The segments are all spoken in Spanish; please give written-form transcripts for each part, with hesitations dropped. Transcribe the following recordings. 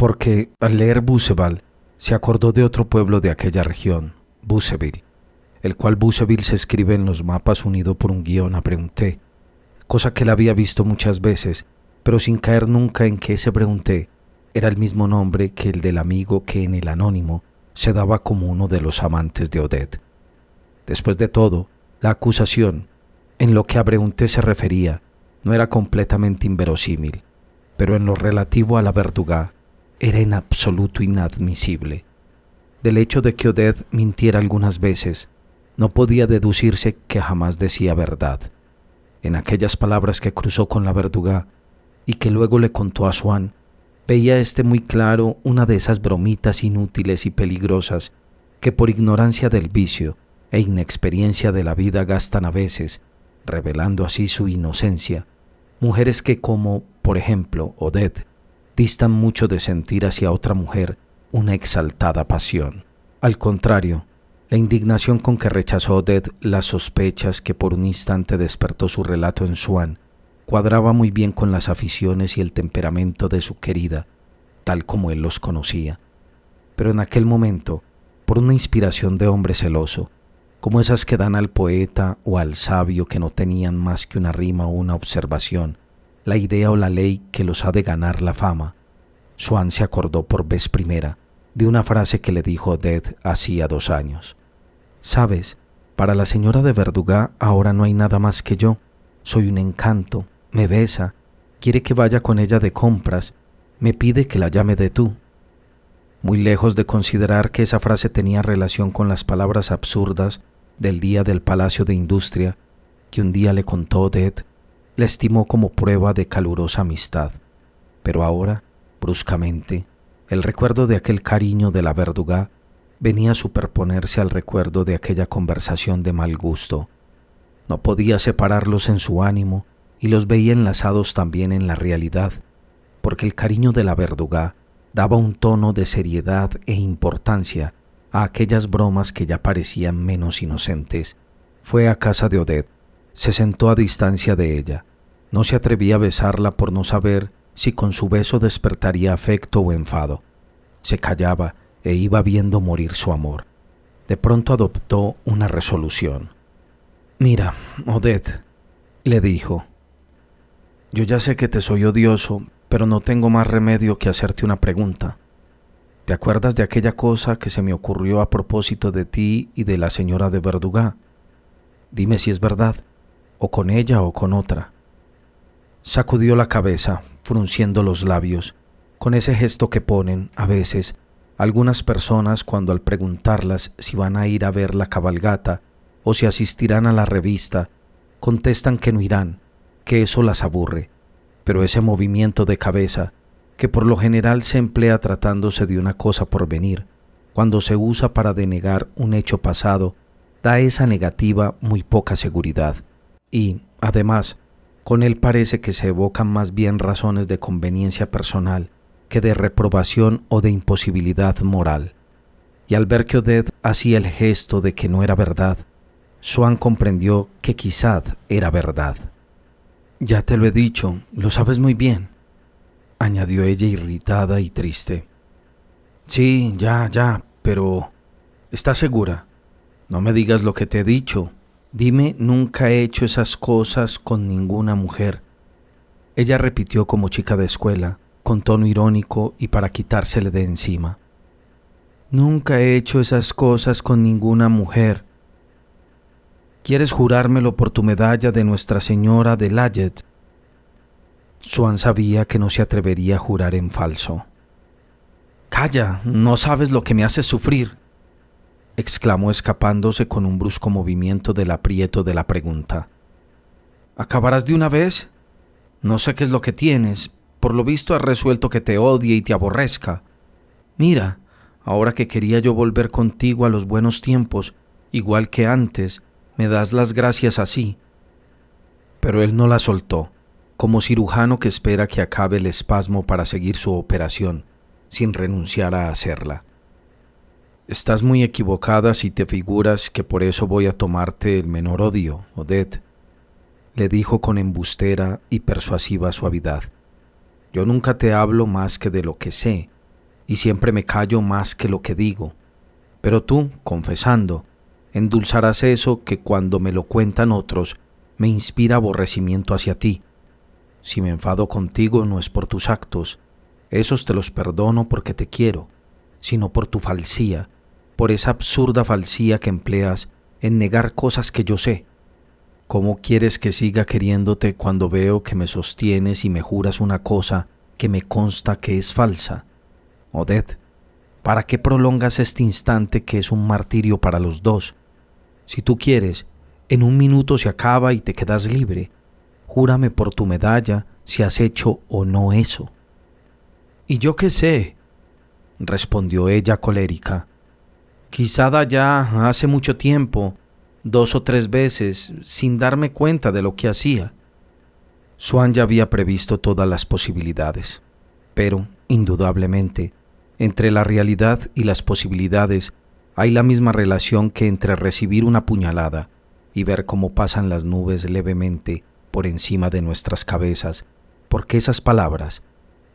porque al leer Buceval se acordó de otro pueblo de aquella región, Buceville, el cual Buceville se escribe en los mapas unido por un guión a Pregunté, cosa que él había visto muchas veces, pero sin caer nunca en que ese Pregunté era el mismo nombre que el del amigo que en el anónimo se daba como uno de los amantes de Odette. Después de todo, la acusación, en lo que a Pregunté se refería, no era completamente inverosímil, pero en lo relativo a la Verdugá, era en absoluto inadmisible. Del hecho de que Odette mintiera algunas veces, no podía deducirse que jamás decía verdad. En aquellas palabras que cruzó con la Verdugá y que luego le contó a Swann, veía muy claro una de esas bromitas inútiles y peligrosas que por ignorancia del vicio e inexperiencia de la vida gastan a veces, revelando así su inocencia, mujeres que como, por ejemplo, Odette, distan mucho de sentir hacia otra mujer una exaltada pasión. Al contrario, la indignación con que rechazó Odette las sospechas que por un instante despertó su relato en Swann cuadraba muy bien con las aficiones y el temperamento de su querida, tal como él los conocía. Pero en aquel momento, por una inspiración de hombre celoso, como esas que dan al poeta o al sabio que no tenían más que una rima o una observación, la idea o la ley que los ha de ganar la fama, Swann se acordó por vez primera de una frase que le dijo Odette hacía 2 años. «Sabes, para la señora de Verdugá ahora no hay nada más que yo. Soy un encanto, me besa, quiere que vaya con ella de compras, me pide que la llame de tú». Muy lejos de considerar que esa frase tenía relación con las palabras absurdas del día del Palacio de Industria que un día le contó Odette, la estimó como prueba de calurosa amistad. Pero ahora, bruscamente, el recuerdo de aquel cariño de la Verdugá venía a superponerse al recuerdo de aquella conversación de mal gusto. No podía separarlos en su ánimo y los veía enlazados también en la realidad, porque el cariño de la Verdugá daba un tono de seriedad e importancia a aquellas bromas que ya parecían menos inocentes. Fue a casa de Odette, se sentó a distancia de ella. No se atrevía a besarla por no saber si con su beso despertaría afecto o enfado. Se callaba e iba viendo morir su amor. De pronto adoptó una resolución. «Mira, Odette», le dijo, «yo ya sé que te soy odioso, pero no tengo más remedio que hacerte una pregunta. ¿Te acuerdas de aquella cosa que se me ocurrió a propósito de ti y de la señora de Verdugá? Dime si es verdad, o con ella o con otra». Sacudió la cabeza, frunciendo los labios, con ese gesto que ponen, a veces, algunas personas cuando al preguntarlas si van a ir a ver la cabalgata o si asistirán a la revista, contestan que no irán, que eso las aburre. Pero ese movimiento de cabeza, que por lo general se emplea tratándose de una cosa por venir, cuando se usa para denegar un hecho pasado, da a esa negativa muy poca seguridad. Y, además, con él parece que se evocan más bien razones de conveniencia personal que de reprobación o de imposibilidad moral. Y al ver que Odette hacía el gesto de que no era verdad, Swann comprendió que quizá era verdad. «Ya te lo he dicho, lo sabes muy bien», añadió ella irritada y triste. «Sí, ya, pero ¿estás segura? No me digas lo que te he dicho. Dime, nunca he hecho esas cosas con ninguna mujer». Ella repitió como chica de escuela, con tono irónico y para quitársele de encima. «Nunca he hecho esas cosas con ninguna mujer. ¿Quieres jurármelo por tu medalla de Nuestra Señora de Layet?» Swann sabía que no se atrevería a jurar en falso. «Calla, no sabes lo que me haces sufrir», exclamó escapándose con un brusco movimiento del aprieto de la pregunta. «¿Acabarás de una vez? No sé qué es lo que tienes. Por lo visto has resuelto que te odie y te aborrezca. Mira, ahora que quería yo volver contigo a los buenos tiempos, igual que antes, me das las gracias así». Pero él no la soltó, como cirujano que espera que acabe el espasmo para seguir su operación, sin renunciar a hacerla. «Estás muy equivocada si te figuras que por eso voy a tomarte el menor odio, Odette», le dijo con embustera y persuasiva suavidad. «Yo nunca te hablo más que de lo que sé, y siempre me callo más que lo que digo. Pero tú, confesando, endulzarás eso que cuando me lo cuentan otros me inspira aborrecimiento hacia ti. Si me enfado contigo no es por tus actos, esos te los perdono porque te quiero, sino por tu falsía, por esa absurda falsía que empleas en negar cosas que yo sé. ¿Cómo quieres que siga queriéndote cuando veo que me sostienes y me juras una cosa que me consta que es falsa? Odette, ¿para qué prolongas este instante que es un martirio para los dos? Si tú quieres, en un minuto se acaba y te quedas libre. Júrame por tu medalla si has hecho o no eso. ¿Y yo qué sé?, respondió ella colérica. Quizá ya hace mucho tiempo, 2 o 3 veces, sin darme cuenta de lo que hacía. Swann ya había previsto todas las posibilidades, pero, indudablemente, entre la realidad y las posibilidades hay la misma relación que entre recibir una puñalada y ver cómo pasan las nubes levemente por encima de nuestras cabezas, porque esas palabras,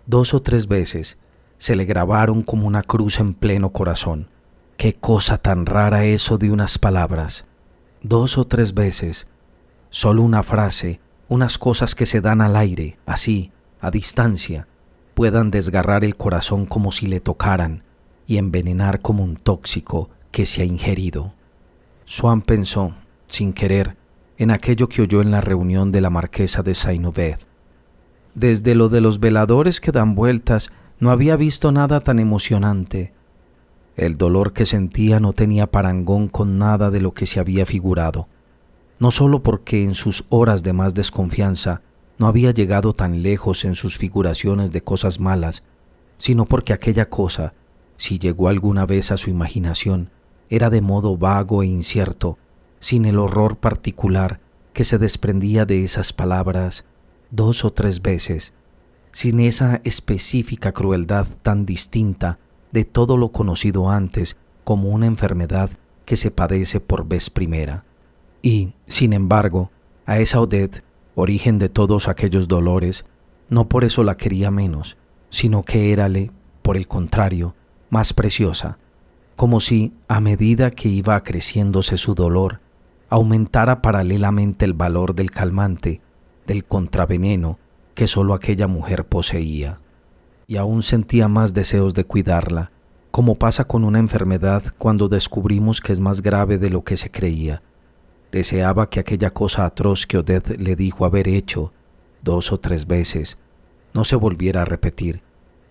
2 o 3 veces, se le grabaron como una cruz en pleno corazón. ¡Qué cosa tan rara eso de unas palabras! 2 o 3 veces, solo una frase, unas cosas que se dan al aire, así, a distancia, puedan desgarrar el corazón como si le tocaran y envenenar como un tóxico que se ha ingerido. Swann pensó, sin querer, en aquello que oyó en la reunión de la marquesa de Saint-Aubert. Desde lo de los veladores que dan vueltas, no había visto nada tan emocionante. El dolor que sentía no tenía parangón con nada de lo que se había figurado, no solo porque en sus horas de más desconfianza no había llegado tan lejos en sus figuraciones de cosas malas, sino porque aquella cosa, si llegó alguna vez a su imaginación, era de modo vago e incierto, sin el horror particular que se desprendía de esas palabras 2 o 3 veces, sin esa específica crueldad tan distinta de todo lo conocido antes como una enfermedad que se padece por vez primera. Y, sin embargo, a esa Odette, origen de todos aquellos dolores, no por eso la quería menos, sino que érale, por el contrario, más preciosa, como si, a medida que iba acreciéndose su dolor, aumentara paralelamente el valor del calmante, del contraveneno que sólo aquella mujer poseía. Y aún sentía más deseos de cuidarla, como pasa con una enfermedad cuando descubrimos que es más grave de lo que se creía. Deseaba que aquella cosa atroz que Odette le dijo haber hecho 2 o 3 veces no se volviera a repetir,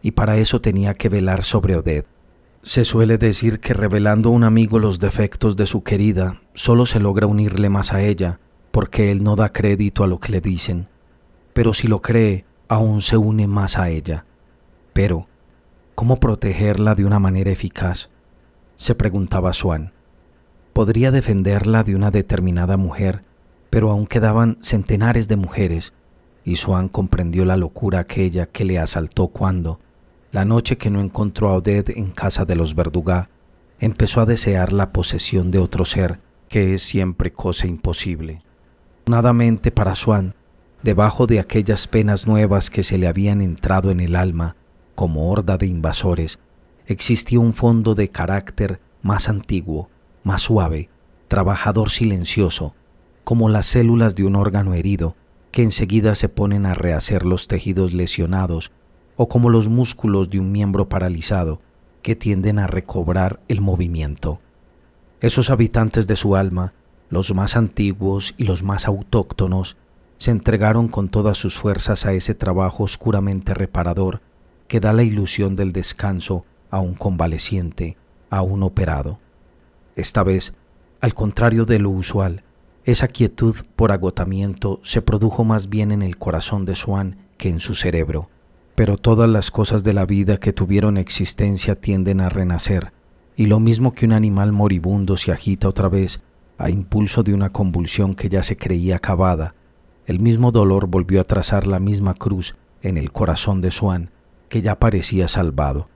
y para eso tenía que velar sobre Odette. Se suele decir que revelando a un amigo los defectos de su querida, solo se logra unirle más a ella, porque él no da crédito a lo que le dicen. Pero si lo cree, aún se une más a ella. Pero, ¿cómo protegerla de una manera eficaz?, se preguntaba Swann. Podría defenderla de una determinada mujer, pero aún quedaban centenares de mujeres, y Swann comprendió la locura aquella que le asaltó cuando, la noche que no encontró a Odette en casa de los Verdugat, empezó a desear la posesión de otro ser, que es siempre cosa imposible. Afortunadamente para Swann, debajo de aquellas penas nuevas que se le habían entrado en el alma, como horda de invasores, existía un fondo de carácter más antiguo, más suave, trabajador silencioso, como las células de un órgano herido que enseguida se ponen a rehacer los tejidos lesionados, o como los músculos de un miembro paralizado que tienden a recobrar el movimiento. Esos habitantes de su alma, los más antiguos y los más autóctonos, se entregaron con todas sus fuerzas a ese trabajo oscuramente reparador que da la ilusión del descanso a un convaleciente, a un operado. Esta vez, al contrario de lo usual, esa quietud por agotamiento se produjo más bien en el corazón de Swann que en su cerebro. Pero todas las cosas de la vida que tuvieron existencia tienden a renacer, y lo mismo que un animal moribundo se agita otra vez a impulso de una convulsión que ya se creía acabada, el mismo dolor volvió a trazar la misma cruz en el corazón de Swann, que ya parecía salvado.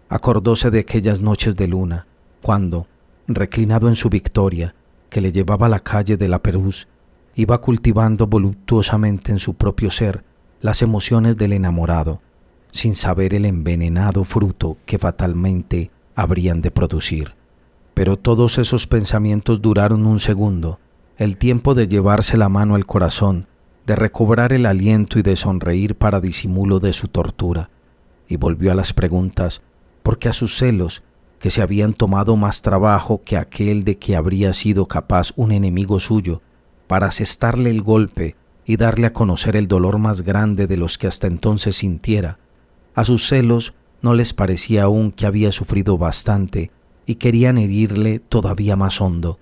Acordóse de aquellas noches de luna, cuando, reclinado en su victoria, que le llevaba a la calle de la Pérouse, iba cultivando voluptuosamente en su propio ser las emociones del enamorado, sin saber el envenenado fruto que fatalmente habrían de producir. Pero todos esos pensamientos duraron un segundo, el tiempo de llevarse la mano al corazón, de recobrar el aliento y de sonreír para disimulo de su tortura, y volvió a las preguntas, porque a sus celos, que se habían tomado más trabajo que aquel de que habría sido capaz un enemigo suyo, para asestarle el golpe y darle a conocer el dolor más grande de los que hasta entonces sintiera, a sus celos no les parecía aún que había sufrido bastante y querían herirle todavía más hondo,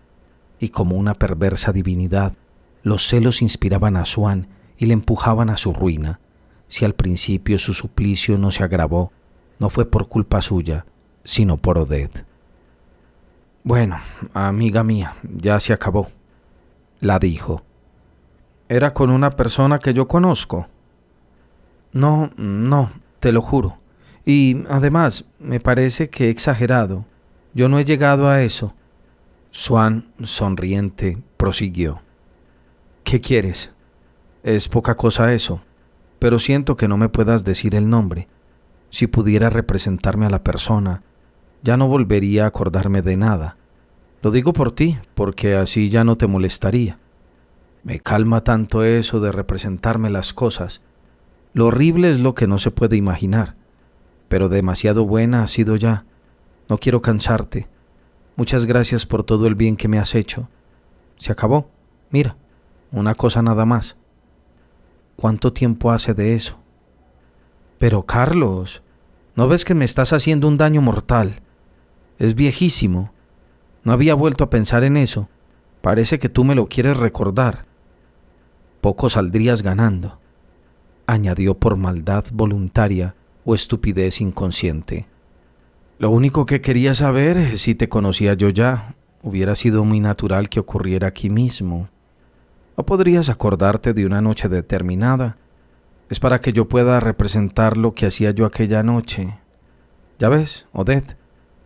y como una perversa divinidad, los celos inspiraban a Swann y le empujaban a su ruina. Si al principio su suplicio no se agravó, no fue por culpa suya, sino por Odette. «Bueno, amiga mía, ya se acabó», la dijo. «¿Era con una persona que yo conozco?» No, te lo juro. Y además, me parece que he exagerado. Yo no he llegado a eso». Swann, sonriente, prosiguió. «¿Qué quieres? Es poca cosa eso, pero siento que no me puedas decir el nombre. Si pudiera representarme a la persona, ya no volvería a acordarme de nada. Lo digo por ti, porque así ya no te molestaría. Me calma tanto eso de representarme las cosas. Lo horrible es lo que no se puede imaginar, pero demasiado buena ha sido ya. No quiero cansarte. Muchas gracias por todo el bien que me has hecho. Se acabó. Mira, una cosa nada más. ¿Cuánto tiempo hace de eso? Pero Carlos, ¿no ves que me estás haciendo un daño mortal? Es viejísimo. No había vuelto a pensar en eso. Parece que tú me lo quieres recordar. Poco saldrías ganando», añadió por maldad voluntaria o estupidez inconsciente. «Lo único que quería saber es si te conocía yo ya. Hubiera sido muy natural que ocurriera aquí mismo. ¿O podrías acordarte de una noche determinada? Es para que yo pueda representar lo que hacía yo aquella noche. Ya ves, Odette,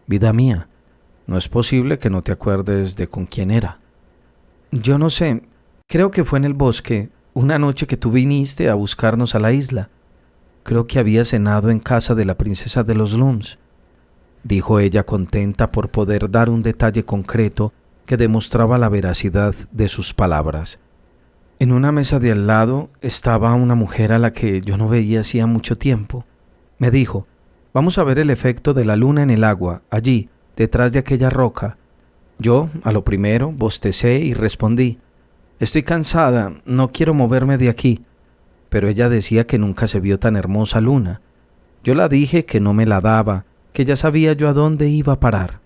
vida mía, no es posible que no te acuerdes de con quién era». «Yo no sé. Creo que fue en el bosque, una noche que tú viniste a buscarnos a la isla. Creo que había cenado en casa de la princesa de los Lums», dijo ella contenta por poder dar un detalle concreto que demostraba la veracidad de sus palabras. «En una mesa de al lado estaba una mujer a la que yo no veía hacía mucho tiempo. Me dijo, vamos a ver el efecto de la luna en el agua, allí, detrás de aquella roca. Yo, a lo primero, bostecé y respondí, estoy cansada, no quiero moverme de aquí. Pero ella decía que nunca se vio tan hermosa luna. Yo la dije que no me la daba, que ya sabía yo a dónde iba a parar».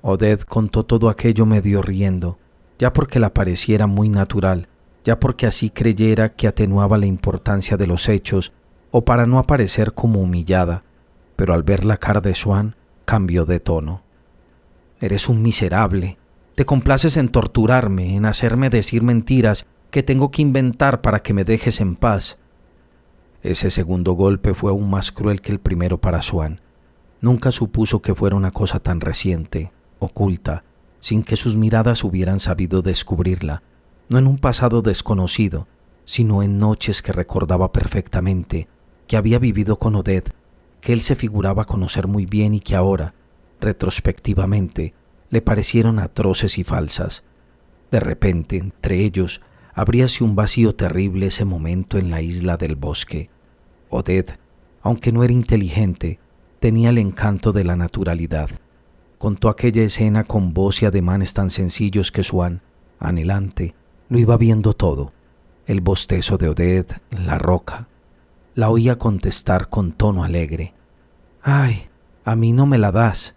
Odette contó todo aquello medio riendo, ya porque la pareciera muy natural, ya porque así creyera que atenuaba la importancia de los hechos o para no aparecer como humillada, pero al ver la cara de Swann cambió de tono. «Eres un miserable. Te complaces en torturarme, en hacerme decir mentiras que tengo que inventar para que me dejes en paz». Ese segundo golpe fue aún más cruel que el primero para Swann. Nunca supuso que fuera una cosa tan reciente, oculta, sin que sus miradas hubieran sabido descubrirla, no en un pasado desconocido, sino en noches que recordaba perfectamente, que había vivido con Odette, que él se figuraba conocer muy bien y que ahora, retrospectivamente, le parecieron atroces y falsas. De repente, entre ellos, abríase un vacío terrible ese momento en la isla del bosque. Odette, aunque no era inteligente, tenía el encanto de la naturalidad. Contó aquella escena con voz y ademanes tan sencillos que Swann, anhelante, lo iba viendo todo. El bostezo de Odette, la roca. La oía contestar con tono alegre. «Ay, a mí no me la das».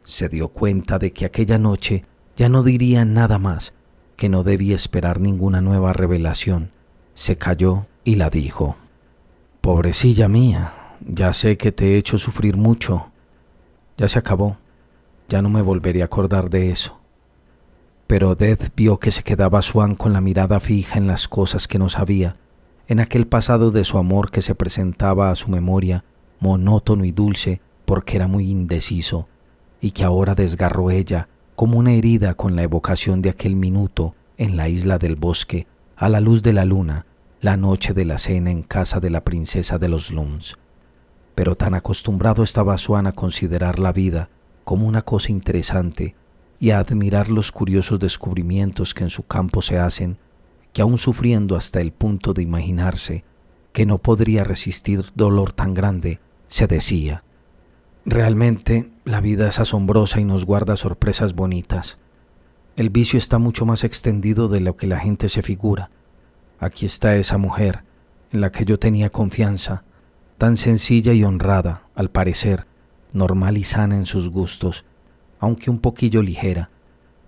Se dio cuenta de que aquella noche ya no diría nada más, que no debía esperar ninguna nueva revelación. Se calló y la dijo. «Pobrecilla mía, ya sé que te he hecho sufrir mucho. Ya se acabó. Ya no me volveré a acordar de eso». Pero Odette vio que se quedaba Swann con la mirada fija en las cosas que no sabía, en aquel pasado de su amor que se presentaba a su memoria, monótono y dulce porque era muy indeciso, y que ahora desgarró ella como una herida con la evocación de aquel minuto en la isla del bosque, a la luz de la luna, la noche de la cena en casa de la princesa de los Lums. pero tan acostumbrado estaba Swann a considerar la vida como una cosa interesante y a admirar los curiosos descubrimientos que en su campo se hacen, que aun sufriendo hasta el punto de imaginarse que no podría resistir dolor tan grande, se decía: realmente la vida es asombrosa y nos guarda sorpresas bonitas. El vicio está mucho más extendido de lo que la gente se figura. Aquí está esa mujer en la que yo tenía confianza, tan sencilla y honrada, al parecer, normal y sana en sus gustos, aunque un poquillo ligera,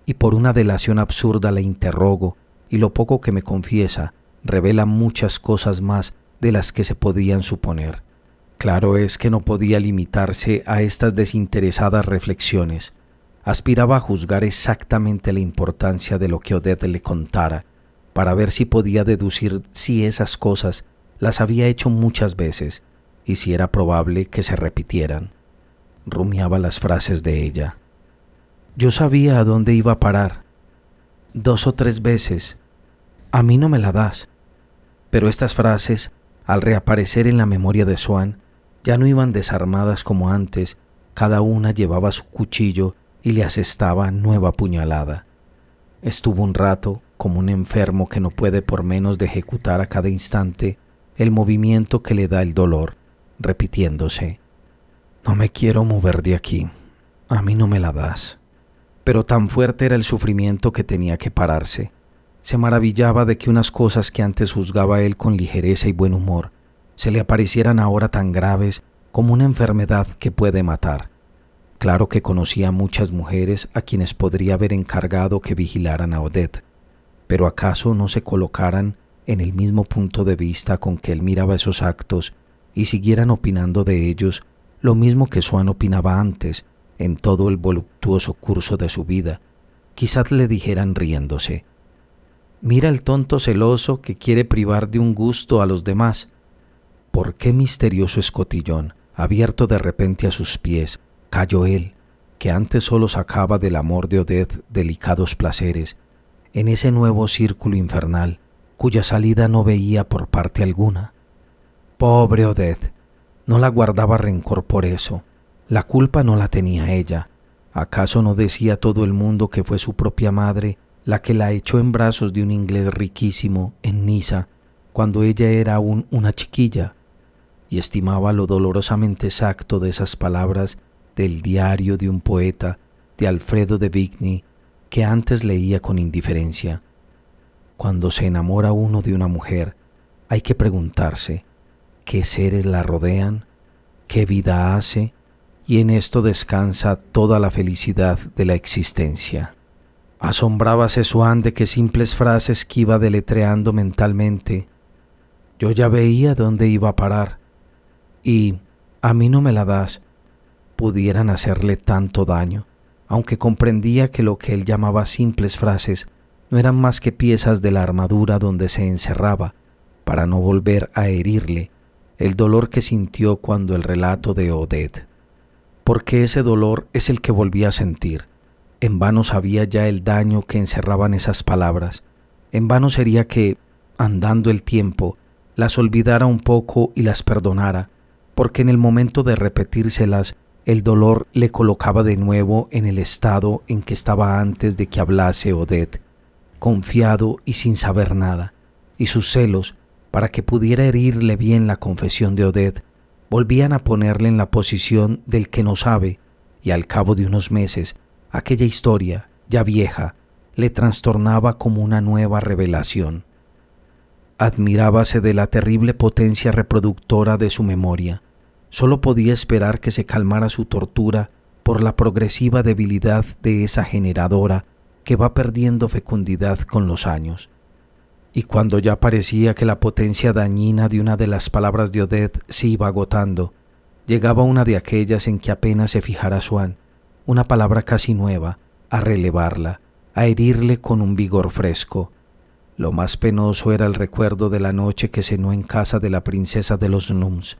y por una delación absurda la interrogo, y lo poco que me confiesa revela muchas cosas más de las que se podían suponer. Claro es que no podía limitarse a estas desinteresadas reflexiones. Aspiraba a juzgar exactamente la importancia de lo que Odette le contara, para ver si podía deducir si esas cosas las había hecho muchas veces y si era probable que se repitieran. Rumiaba las frases de ella. Yo sabía a dónde iba a parar. 2 o 3 veces. A mí no me la das. Pero estas frases, al reaparecer en la memoria de Swann, ya no iban desarmadas como antes. Cada una llevaba su cuchillo y le asestaba nueva puñalada. Estuvo un rato como un enfermo que no puede por menos de ejecutar a cada instante el movimiento que le da el dolor, repitiéndose: no me quiero mover de aquí, a mí no me la das. Pero tan fuerte era el sufrimiento que tenía que pararse. Se maravillaba de que unas cosas que antes juzgaba él con ligereza y buen humor se le aparecieran ahora tan graves como una enfermedad que puede matar. Claro que conocía a muchas mujeres a quienes podría haber encargado que vigilaran a Odette, pero ¿acaso no se colocaran en el mismo punto de vista con que él miraba esos actos y siguieran opinando de ellos lo mismo que Swann opinaba antes en todo el voluptuoso curso de su vida? Quizás le dijeran riéndose: mira el tonto celoso que quiere privar de un gusto a los demás. ¿Por qué misterioso escotillón, abierto de repente a sus pies, cayó él, que antes solo sacaba del amor de Odette delicados placeres, en ese nuevo círculo infernal cuya salida no veía por parte alguna? Pobre Odette, no la guardaba rencor por eso. La culpa no la tenía ella. ¿Acaso no decía todo el mundo que fue su propia madre la que la echó en brazos de un inglés riquísimo en Niza cuando ella era aún una chiquilla? Y estimaba lo dolorosamente exacto de esas palabras del diario de un poeta, de Alfredo de Vigny, que antes leía con indiferencia. Cuando se enamora uno de una mujer, hay que preguntarse qué seres la rodean, qué vida hace, y en esto descansa toda la felicidad de la existencia. Asombrábase Swann de que simples frases que iba deletreando mentalmente, yo ya veía dónde iba a parar, y a mí no me la das, pudieran hacerle tanto daño, aunque comprendía que lo que él llamaba simples frases no eran más que piezas de la armadura donde se encerraba, para no volver a herirle, el dolor que sintió cuando el relato de Odette. Porque ese dolor es el que volvía a sentir. En vano sabía ya el daño que encerraban esas palabras. En vano sería que, andando el tiempo, las olvidara un poco y las perdonara, porque en el momento de repetírselas, el dolor le colocaba de nuevo en el estado en que estaba antes de que hablase Odette, confiado y sin saber nada, y sus celos, para que pudiera herirle bien la confesión de Odette, volvían a ponerle en la posición del que no sabe, y al cabo de unos meses, aquella historia, ya vieja, le trastornaba como una nueva revelación. Admirábase de la terrible potencia reproductora de su memoria. Solo podía esperar que se calmara su tortura por la progresiva debilidad de esa generadora que va perdiendo fecundidad con los años. Y cuando ya parecía que la potencia dañina de una de las palabras de Odette se iba agotando, llegaba una de aquellas en que apenas se fijara Swann, una palabra casi nueva, a relevarla, a herirle con un vigor fresco. Lo más penoso era el recuerdo de la noche que cenó en casa de la princesa de los Nums,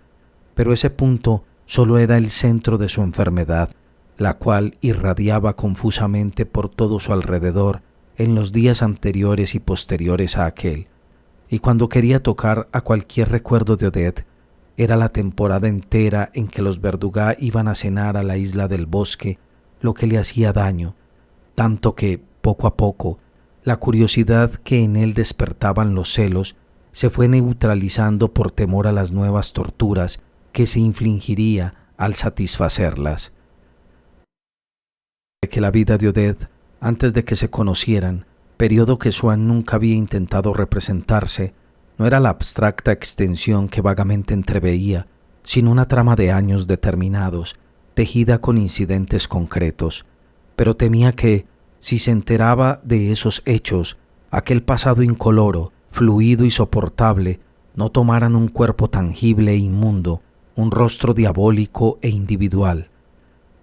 pero ese punto solo era el centro de su enfermedad, la cual irradiaba confusamente por todo su alrededor en los días anteriores y posteriores a aquel, y cuando quería tocar a cualquier recuerdo de Odette, Era la temporada entera en que los Verdugá iban a cenar a la isla del bosque, lo que le hacía daño, tanto que, poco a poco, la curiosidad que en él despertaban los celos se fue neutralizando por temor a las nuevas torturas que se infligiría al satisfacerlas. De que la vida de Odette, antes de que se conocieran, periodo que Swann nunca había intentado representarse, no era la abstracta extensión que vagamente entreveía, sino una trama de años determinados, tejida con incidentes concretos, pero temía que, si se enteraba de esos hechos, aquel pasado incoloro, fluido y soportable, no tomaran un cuerpo tangible e inmundo, un rostro diabólico e individual,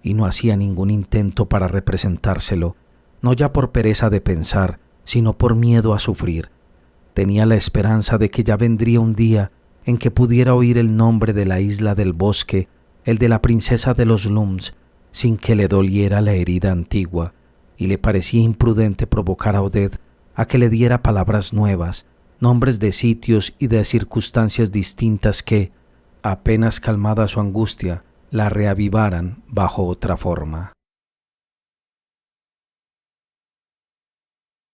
y no hacía ningún intento para representárselo, no ya por pereza de pensar, sino por miedo a sufrir. Tenía la esperanza de que ya vendría un día en que pudiera oír el nombre de la isla del bosque, el de la princesa de los Lums, sin que le doliera la herida antigua, y le parecía imprudente provocar a Odette a que le diera palabras nuevas, nombres de sitios y de circunstancias distintas que, apenas calmada su angustia, la reavivaran bajo otra forma.